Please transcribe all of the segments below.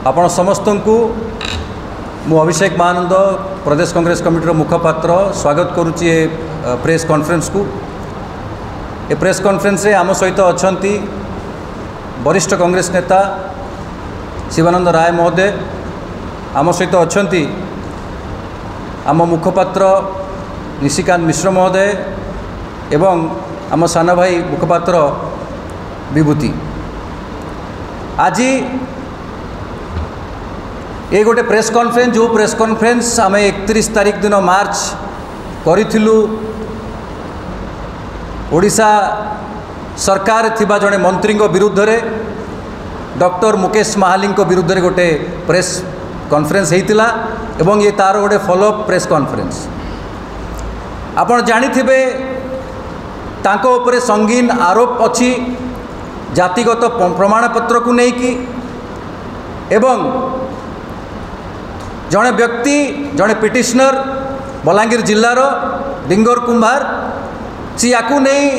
आपण समस्त को मु अभिषेक महानंद प्रदेश कांग्रेस कमिटी मुखपात्र स्वागत करुच्ची प्रेस कॉन्फ्रेंस को। ए प्रेस कॉन्फ्रेंस रे आम सहित अच्छा वरिष्ठ कांग्रेस नेता शिवानंद राय महोदय, आम सहित अच्छा आम मुखपात्र निशिकांत मिश्र महोदय एवं आम सान भाई मुखपात्र विभूति। आज ये गोटे प्रेस कॉन्फ्रेंस जो प्रेस कॉन्फ्रेंस आम 31 तारीख दिन मार्च करूँ ओडिशा सरकार थिबा जड़े मंत्री विरुद्ध रे डॉक्टर मुकेश महाली विरुद्ध रे गोटे प्रेस कॉन्फ्रेंस होता एवं ये तार गोटे फॉलोअप प्रेस कॉन्फ्रेंस। आपण जानिथिबे तांको उपरे संगीन आरोप अछि जातिगत प्रमाणपत्र को लेकिन एवं जड़े व्यक्ति जड़े पिटिशनर बलांगीर जिलार डिंगर कुंभार सी याकू नहीं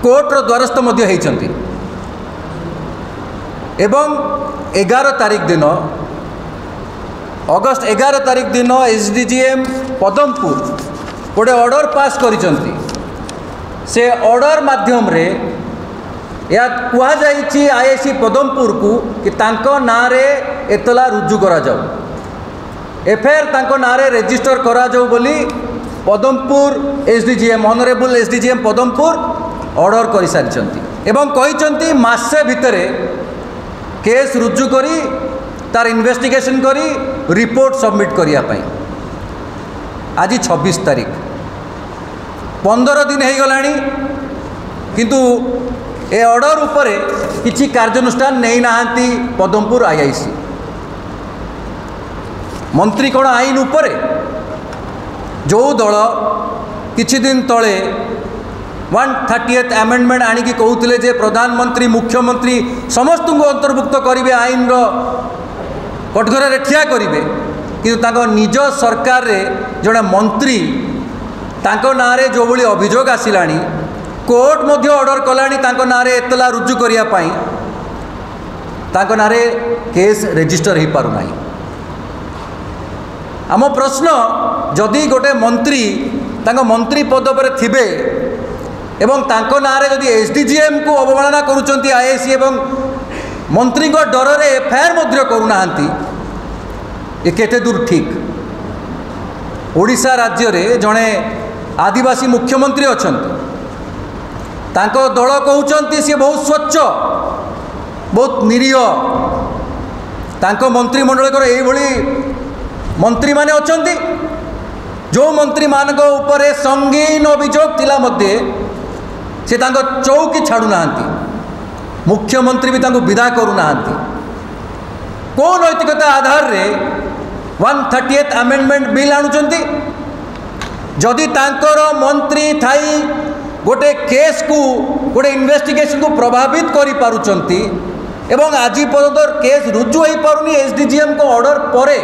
कोर्टर द्वारस्थ होती एवं 11 तारीख दिन अगस्त 11 तारीख दिन एसडीजीएम पदमपुर गोटे ऑर्डर पास करिसंती। से ऑर्डर माध्यम रे या कुआ जाइछि आईआईसी पदमपुर को कि तांको नारे एतला रुजु करा जाऊ एफआईआर तांको नारे रजिस्टर करा जाऊ बोली Padampur SDGM honourable SDGM Padampur order कर सारी एवं कहिसंती मासे भितरे केस रुजु करी तार इन्वेस्टिगेशन करी रिपोर्ट सबमिट करिया पई। आज 26 तारीख 15 दिन हो गलानी किंतु ए ऑर्डर उपरे किछि कार्यानुष्ठान नहीं नाहांती पदमपुर आईआईसी मंत्री कौन आईन उपरे जो दल किछि दिन तले 130th अमेंडमेंट आनिकी कहूतिले जे प्रधानमंत्री मुख्यमंत्री समस्त को अंतर्भुक्त करिवे आईन रो कटघरे ठिया करिवे किंतु ताको निज सरकार रे जड़े मंत्री ताको नारे जो भली अभियोग आसिलानी कोर्ट मध्य ऑर्डर कलानी ताको नारे एतला रुजु करिया पाई ताको नारे केस रजिस्टर हो पारु नाही। आम प्रश्न जदि गोटे मंत्री ताको मंत्री पद पर थिबे एवं ताको नारे जदि एसडीजीएम को अवमानना करूचंती आईआईसी एवं मंत्री को डर रे एफआईआर मध्य करूनाहांती ये केते दूर ठीक। ओडिशा राज्य रे जड़े आदिवासी मुख्यमंत्री अछंती तांको दल कहउचंती सी बहुत स्वच्छ बहुत निरीह तांको मंत्रिमंडल ये मंत्री माने अछंती जो मंत्री मानक उपरे संगीन अभियोग थिला मध्य से तांको चौकी छाड़ू नाहांती मुख्यमंत्री भी तांको विदा करू नाहांती। को नैतिकता आधार रे 130th अमेंडमेंट बिल आणुचंती जदि तांकर मंत्री थाई गोटे केस को गोटे इन्वेस्टिगेशन को प्रभावित करि पारुचंती एवं आज पर्यंत केस रुजु हो पारुनी एसडीजीएम को ऑर्डर परे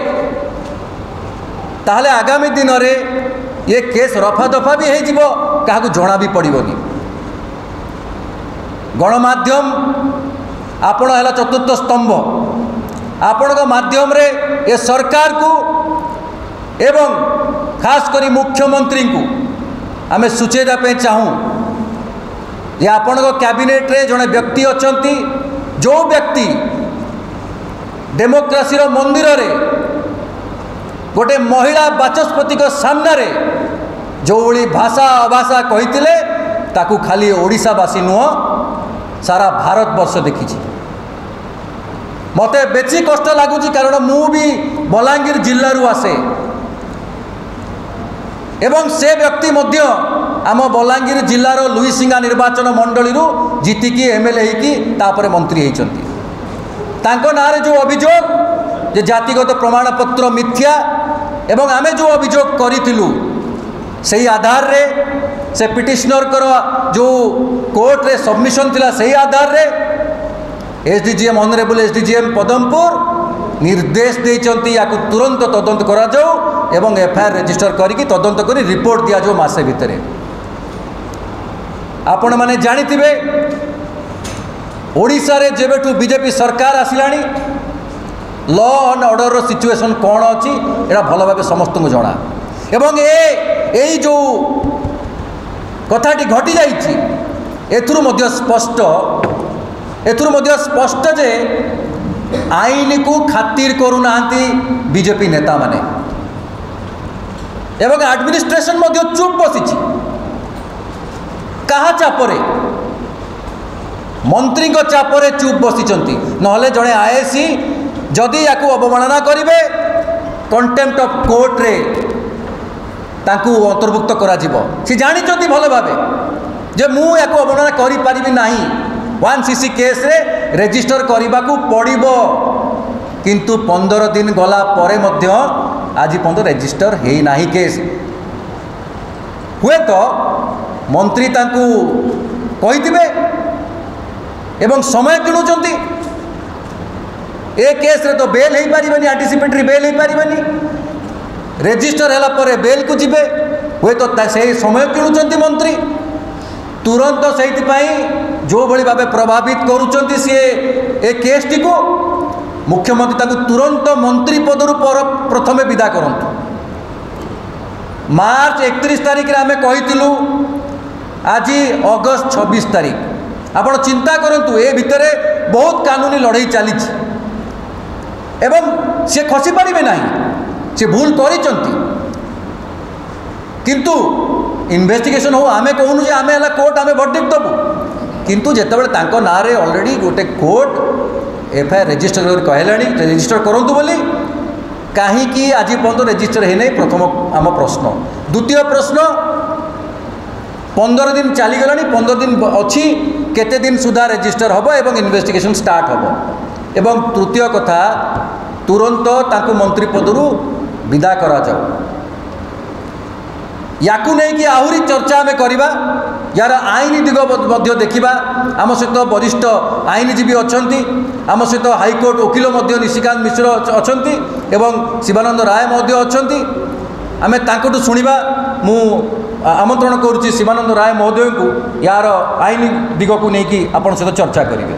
ताहले आगामी दिन में ये केस रफा दफा भी हो क्या जना भी पड़ोनी। गणमाध्यम आपण है चतुर्थ स्तंभ आपण माध्यम रे ये सरकार को एवं खास करी मुख्यमंत्री को आमे सूचेदा चाहूँ ये आपण कैबिनेट रे जड़े व्यक्ति अछंती जो व्यक्ति डेमोक्रेसी रो मंदिर रे गोटे महिला बाचस्पति को सामने रे जो भली भाषा अभाषा कहितिले ताकू खाली ओडिशावासी नुह सारा भारत वर्ष देखी मते बेची कष्ट लगुच कारण मु भी बलांगीर जिल्लारू आसे एवं से व्यक्ति मध्य आम बलांगीर जिलार लुईसिंगा निर्वाचन मंडली जीतिकी एमएलए होकर मंत्री होती तांको नारे जो अभियोग जे जातिगत प्रमाणपत्र मिथ्या एवं आमे जो अभियोग करिथिलु सही आधार रे से पिटिशनर कर जो कोर्ट रे सबमिशन थिला सही आधार रे एसडीजीएम ऑनरेबल एसडीजीएम पदमपुर निर्देश देइचंती याकु तुरंत तदंत करा जाऊ एवं एफआईआर रजिस्टर करिकी तदंत करी रिपोर्ट दिया जाऊ मासे भितरे। आपण माने जानिथिबे ओडिशा रे जेबेठू बीजेपी सरकार आसिलानी लॉ एंड ऑर्डर सिचुएशन कौन अच्छी एटा भल भाव समस्त को जना एवं ए जो कथाटी घटी जाइए एथुरु स्पष्ट जे आईन को खातिर करूना बीजेपी नेता माने एवं एडमिनिस्ट्रेशन मध्य चुप बसी कहा चापरे मंत्री चापरे चुप बसी नहले जड़े आईएसी जदि या अवमानना करेंगे कंटेम्प्ट ऑफ कोर्ट रे तांकू अंतर्भुक्त करा सी जानी भल भाव जे मु या अवमानना करी नहीं 1cc केस रे रेजिस्टर करने को पड़ो किंतु 15 दिन गला परे मध्य आज पर्यंत रेजिस्टर है नहीं केस हुए तो मंत्री तांकू कही एवं समय किणुचंती ए केस रे तो बेल हो पारे आंटीसिपेटरी बेल हो पारे रेजिस्टर है पर बेल को जीवे हुए तो से समय किणुचंती मंत्री तुरंत से जो भली भाव प्रभावित करुँच सी ए केस टी को मुख्यमंत्री ताकू तुरंत मंत्री पदरु प्रथम विदा करंतु मार्च 31 तारिख रे आमे कहितिलु आज अगस्त 26 तारिख आपण चिंता करंतु ए भितरे बहुत कानूनी लड़ाई चली एवं से खसी पारिबे नहीं से भूल करिसंती किंतु इन्वेस्टिगेशन हो आमे कहूनु जे आमे हला कोर्ट आमे वर्डिक्ट दबु किंतु जेतेबेले तांको नारे ऑलरेडी गोटे कोर्ट एफआईआर रेजिस्टर कर कहलानी रेजिस्टर करूँ बोली कहीं आज पर्यटन रेजिस्टर है नहीं प्रथम आम प्रश्न द्वितीय प्रश्न 15 दिन चलीगला 15 दिन अच्छी केते दिन सुधा रेजिस्टर हम एवं इन्वेस्टिगेशन स्टार्ट हम एवं तृतीय कथा तुरंत तांको मंत्री पदरु विदा करा जाऊ याकू नहीं कि आहरी चर्चा आम करवा यार आईन दिग देखा आम सहित वरिष्ठ आईनजीवी अच्छा आम सहित हाईकोर्ट वकिल निशिकांत मिश्र अच्छा एवं शिवानंद राय अच्छा आम तांकटू शुणा मु आमंत्रण करुच्ची शिवानंद राय महोदय को यार आईन दिग को लेकिन आपण सहित चर्चा करेंगे।